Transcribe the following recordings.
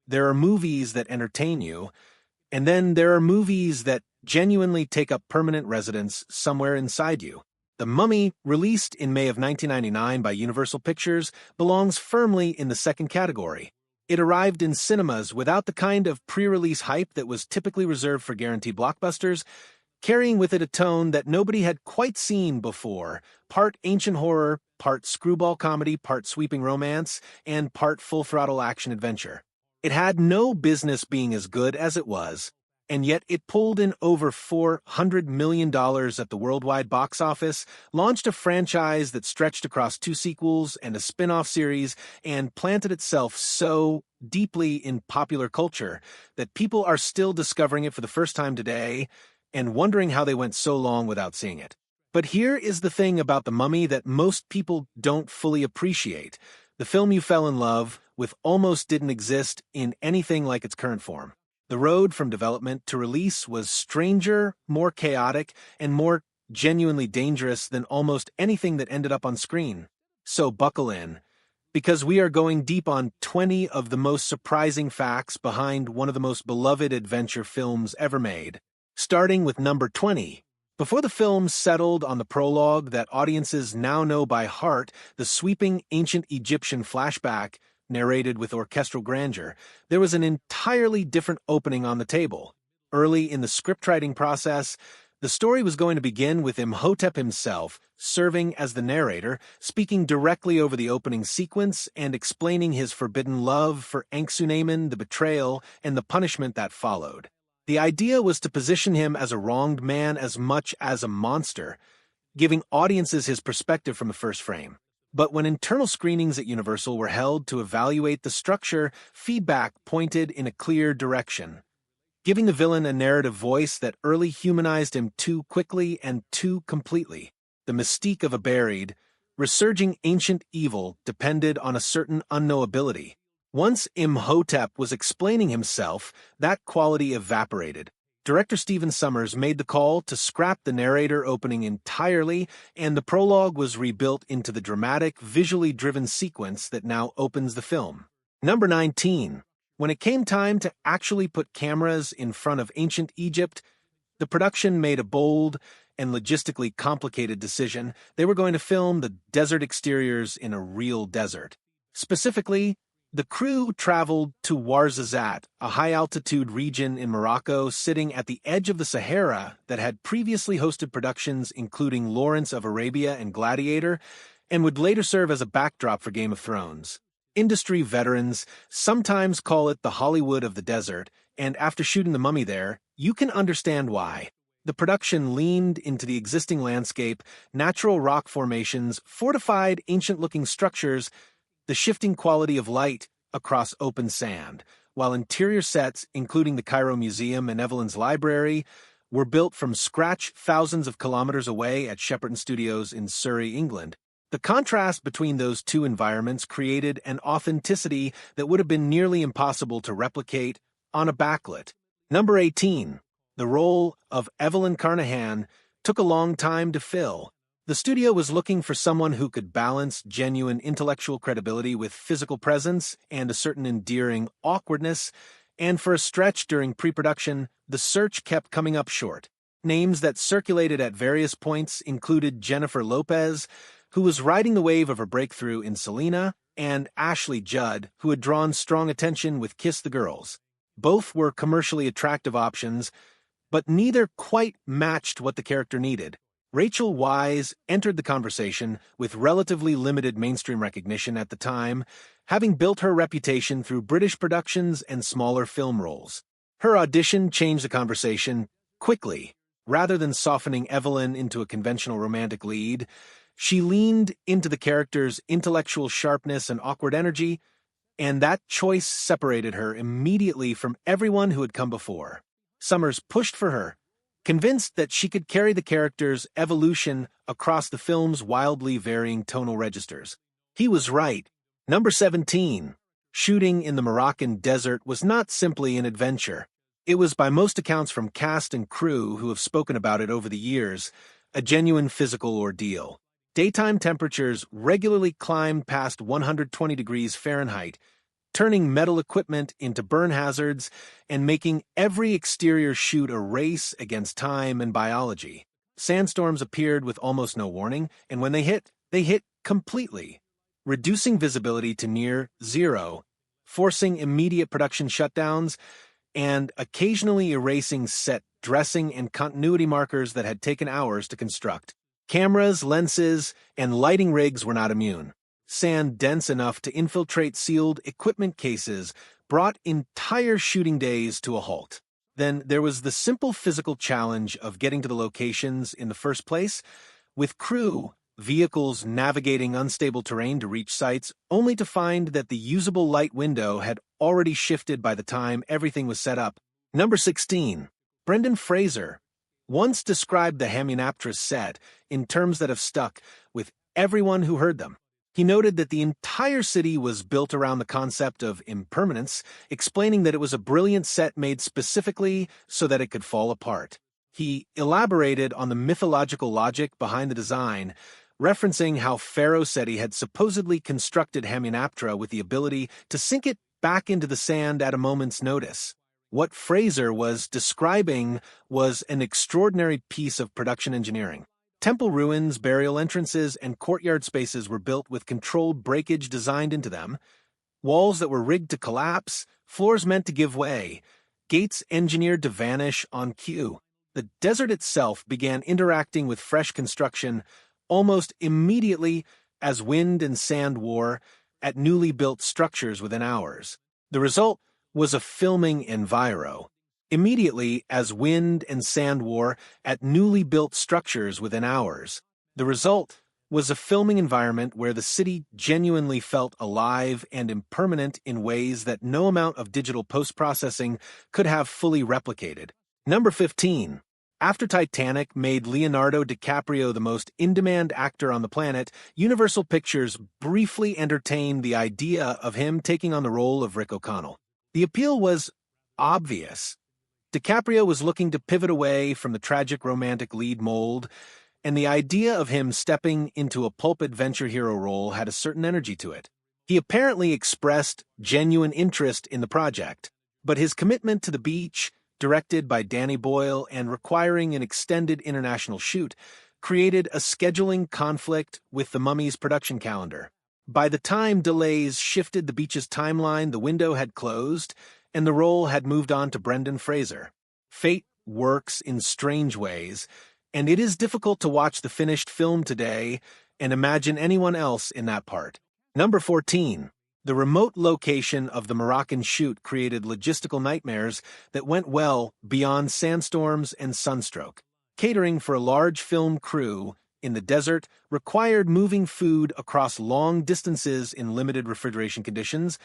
There are movies that entertain you, and then there are movies that genuinely take up permanent residence somewhere inside you. The Mummy, released in May of 1999 by Universal Pictures, belongs firmly in the second category. It arrived in cinemas without the kind of pre-release hype that was typically reserved for guaranteed blockbusters, carrying with it a tone that nobody had quite seen before, part ancient horror, part screwball comedy, part sweeping romance, and part full-throttle action-adventure. It had no business being as good as it was, and yet it pulled in over $400 million at the worldwide box office, launched a franchise that stretched across 2 sequels and a spin-off series, and planted itself so deeply in popular culture that people are still discovering it for the first time today and wondering how they went so long without seeing it. But here is the thing about The Mummy that most people don't fully appreciate. The film you fell in love with almost didn't exist in anything like its current form. The road from development to release was stranger, more chaotic, and more genuinely dangerous than almost anything that ended up on screen. So buckle in, because we are going deep on 20 of the most surprising facts behind one of the most beloved adventure films ever made. Starting with number 20. Before the film settled on the prologue that audiences now know by heart, the sweeping ancient Egyptian flashback, narrated with orchestral grandeur, there was an entirely different opening on the table. Early in the scriptwriting process, the story was going to begin with Imhotep himself serving as the narrator, speaking directly over the opening sequence and explaining his forbidden love for Anxunamun, the betrayal, and the punishment that followed. The idea was to position him as a wronged man as much as a monster, giving audiences his perspective from the first frame. But when internal screenings at Universal were held to evaluate the structure, feedback pointed in a clear direction, giving the villain a narrative voice that early humanized him too quickly and too completely. The mystique of a buried, resurging ancient evil depended on a certain unknowability. Once Imhotep was explaining himself, that quality evaporated. Director Stephen Sommers made the call to scrap the narrator opening entirely, and the prologue was rebuilt into the dramatic, visually driven sequence that now opens the film. Number 19. When it came time to actually put cameras in front of ancient Egypt, the production made a bold and logistically complicated decision. They were going to film the desert exteriors in a real desert. Specifically, the crew traveled to Ouarzazate, a high-altitude region in Morocco sitting at the edge of the Sahara that had previously hosted productions including Lawrence of Arabia and Gladiator, and would later serve as a backdrop for Game of Thrones. Industry veterans sometimes call it the Hollywood of the desert, and after shooting The Mummy there, you can understand why. The production leaned into the existing landscape, natural rock formations, fortified ancient-looking structures, the shifting quality of light across open sand, while interior sets, including the Cairo Museum and Evelyn's Library, were built from scratch thousands of kilometers away at Shepperton Studios in Surrey, England. The contrast between those two environments created an authenticity that would have been nearly impossible to replicate on a backlit. Number 18. The role of Evelyn Carnahan took a long time to fill. The studio was looking for someone who could balance genuine intellectual credibility with physical presence and a certain endearing awkwardness, and for a stretch during pre-production, the search kept coming up short. Names that circulated at various points included Jennifer Lopez, who was riding the wave of her breakthrough in Selena, and Ashley Judd, who had drawn strong attention with Kiss the Girls. Both were commercially attractive options, but neither quite matched what the character needed. Rachel Weisz entered the conversation with relatively limited mainstream recognition at the time, having built her reputation through British productions and smaller film roles. Her audition changed the conversation quickly. Rather than softening Evelyn into a conventional romantic lead, she leaned into the character's intellectual sharpness and awkward energy, and that choice separated her immediately from everyone who had come before. Sommers pushed for her, convinced that she could carry the character's evolution across the film's wildly varying tonal registers. He was right. Number 17. Shooting in the Moroccan desert was not simply an adventure. It was, by most accounts from cast and crew who have spoken about it over the years, a genuine physical ordeal. Daytime temperatures regularly climbed past 120 degrees Fahrenheit, turning metal equipment into burn hazards and making every exterior shoot a race against time and biology. Sandstorms appeared with almost no warning, and when they hit completely, reducing visibility to near zero, forcing immediate production shutdowns, and occasionally erasing set dressing and continuity markers that had taken hours to construct. Cameras, lenses, and lighting rigs were not immune. Sand dense enough to infiltrate sealed equipment cases brought entire shooting days to a halt. Then there was the simple physical challenge of getting to the locations in the first place, with crew, vehicles navigating unstable terrain to reach sites, only to find that the usable light window had already shifted by the time everything was set up. Number 16. Brendan Fraser once described the Hamunaptra set in terms that have stuck with everyone who heard them. He noted that the entire city was built around the concept of impermanence, explaining that it was a brilliant set made specifically so that it could fall apart. He elaborated on the mythological logic behind the design, referencing how Pharaoh Seti had supposedly constructed Hamunaptra with the ability to sink it back into the sand at a moment's notice. What Fraser was describing was an extraordinary piece of production engineering. Temple ruins, burial entrances, and courtyard spaces were built with controlled breakage designed into them, walls that were rigged to collapse, floors meant to give way, gates engineered to vanish on cue. The desert itself began interacting with fresh construction almost immediately as wind and sand wore at newly built structures within hours. The result was a filming enviro. Immediately as wind and sand wore at newly built structures within hours. The result was a filming environment where the city genuinely felt alive and impermanent in ways that no amount of digital post-processing could have fully replicated. Number 15. After Titanic made Leonardo DiCaprio the most in-demand actor on the planet, Universal Pictures briefly entertained the idea of him taking on the role of Rick O'Connell. The appeal was obvious. DiCaprio was looking to pivot away from the tragic romantic lead mold, and the idea of him stepping into a pulp adventure hero role had a certain energy to it. He apparently expressed genuine interest in the project, but his commitment to the beach, directed by Danny Boyle and requiring an extended international shoot, created a scheduling conflict with The Mummy's production calendar. By the time delays shifted the beach's timeline, the window had closed, and the role had moved on to Brendan Fraser. Fate works in strange ways, and it is difficult to watch the finished film today and imagine anyone else in that part. Number 14. The remote location of the Moroccan shoot created logistical nightmares that went well beyond sandstorms and sunstroke. Catering for a large film crew in the desert required moving food across long distances in limited refrigeration conditions,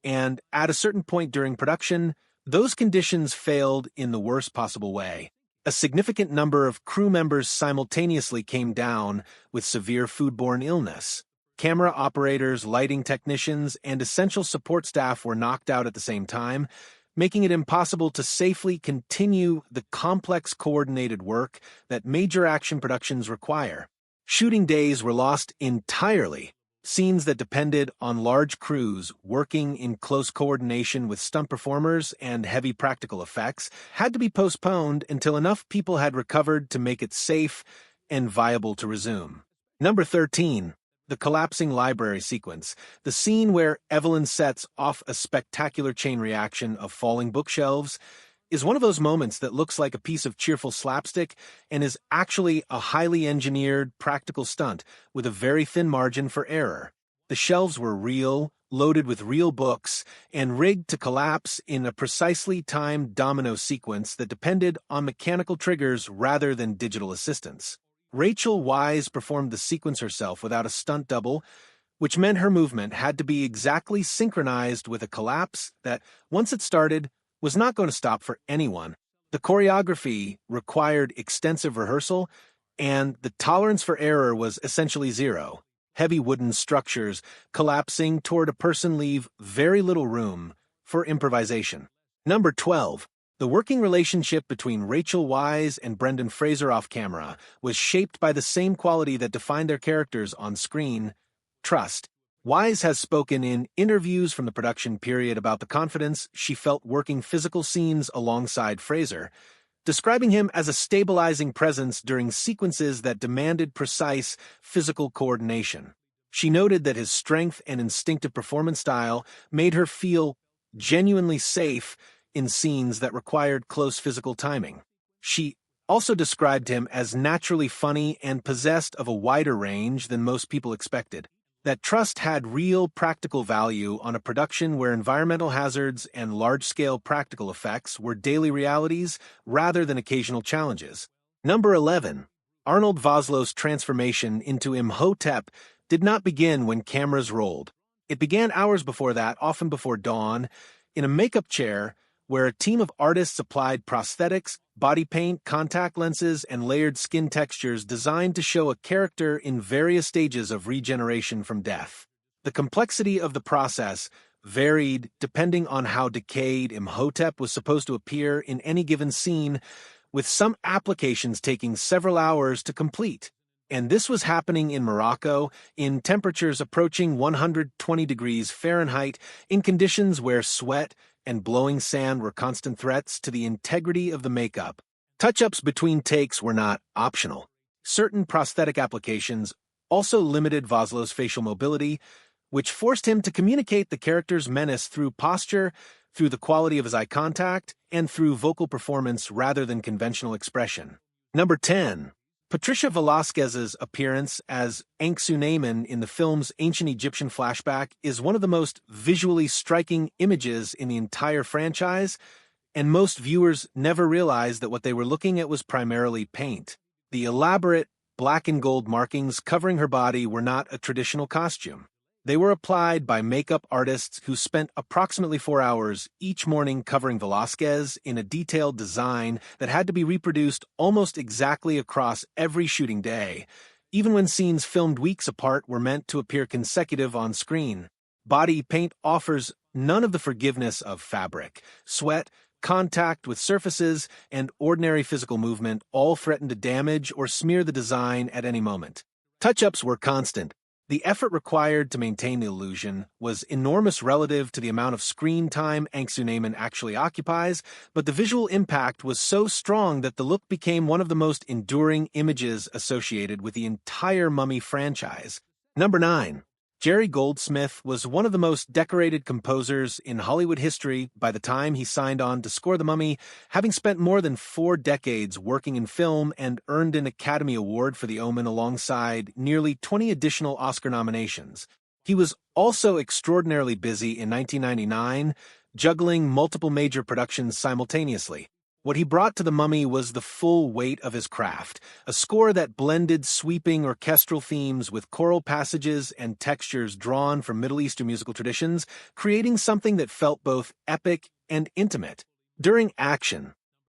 and at a certain point during production, those conditions failed in the worst possible way. A significant number of crew members simultaneously came down with severe foodborne illness. Camera operators, lighting technicians, and essential support staff were knocked out at the same time, making it impossible to safely continue the complex coordinated work that major action productions require. Shooting days were lost entirely. Scenes that depended on large crews working in close coordination with stunt performers and heavy practical effects had to be postponed until enough people had recovered to make it safe and viable to resume. Number 13. The collapsing library sequence, the scene where Evelyn sets off a spectacular chain reaction of falling bookshelves, is one of those moments that looks like a piece of cheerful slapstick and is actually a highly engineered, practical stunt with a very thin margin for error. The shelves were real, loaded with real books, and rigged to collapse in a precisely timed domino sequence that depended on mechanical triggers rather than digital assistance. Rachel Wise performed the sequence herself without a stunt double, which meant her movement had to be exactly synchronized with a collapse that, once it started, was not going to stop for anyone. The choreography required extensive rehearsal, and the tolerance for error was essentially zero. Heavy wooden structures collapsing toward a person leave very little room for improvisation. Number 12. The working relationship between Rachel Wise and Brendan Fraser off camera was shaped by the same quality that defined their characters on screen: trust. Wise has spoken in interviews from the production period about the confidence she felt working physical scenes alongside Fraser, describing him as a stabilizing presence during sequences that demanded precise physical coordination. She noted that his strength and instinctive performance style made her feel genuinely safe in scenes that required close physical timing. She also described him as naturally funny and possessed of a wider range than most people expected. That trust had real practical value on a production where environmental hazards and large-scale practical effects were daily realities rather than occasional challenges. Number 11. Arnold Vosloo's transformation into Imhotep did not begin when cameras rolled. It began hours before that, often before dawn, in a makeup chair where a team of artists applied prosthetics, body paint, contact lenses, and layered skin textures designed to show a character in various stages of regeneration from death. The complexity of the process varied depending on how decayed Imhotep was supposed to appear in any given scene, with some applications taking several hours to complete. And this was happening in Morocco, in temperatures approaching 120 degrees Fahrenheit, in conditions where sweat and blowing sand were constant threats to the integrity of the makeup. Touch-ups between takes were not optional. Certain prosthetic applications also limited Vosloo's facial mobility, which forced him to communicate the character's menace through posture, through the quality of his eye contact, and through vocal performance rather than conventional expression. Number 10. Patricia Velasquez's appearance as Anck-Su-Namun in the film's ancient Egyptian flashback is one of the most visually striking images in the entire franchise, and most viewers never realized that what they were looking at was primarily paint. The elaborate black and gold markings covering her body were not a traditional costume. They were applied by makeup artists who spent approximately 4 hours each morning covering Velasquez in a detailed design that had to be reproduced almost exactly across every shooting day, even when scenes filmed weeks apart were meant to appear consecutive on screen. Body paint offers none of the forgiveness of fabric. Sweat, contact with surfaces, and ordinary physical movement all threaten to damage or smear the design at any moment. Touch-ups were constant. The effort required to maintain the illusion was enormous relative to the amount of screen time Anck-Su-Namun actually occupies, but the visual impact was so strong that the look became one of the most enduring images associated with the entire Mummy franchise. Number 9. Jerry Goldsmith was one of the most decorated composers in Hollywood history by the time he signed on to score The Mummy, having spent more than 4 decades working in film and earned an Academy Award for The Omen alongside nearly 20 additional Oscar nominations. He was also extraordinarily busy in 1999, juggling multiple major productions simultaneously. What he brought to The Mummy was the full weight of his craft, a score that blended sweeping orchestral themes with choral passages and textures drawn from Middle Eastern musical traditions, creating something that felt both epic and intimate. During action,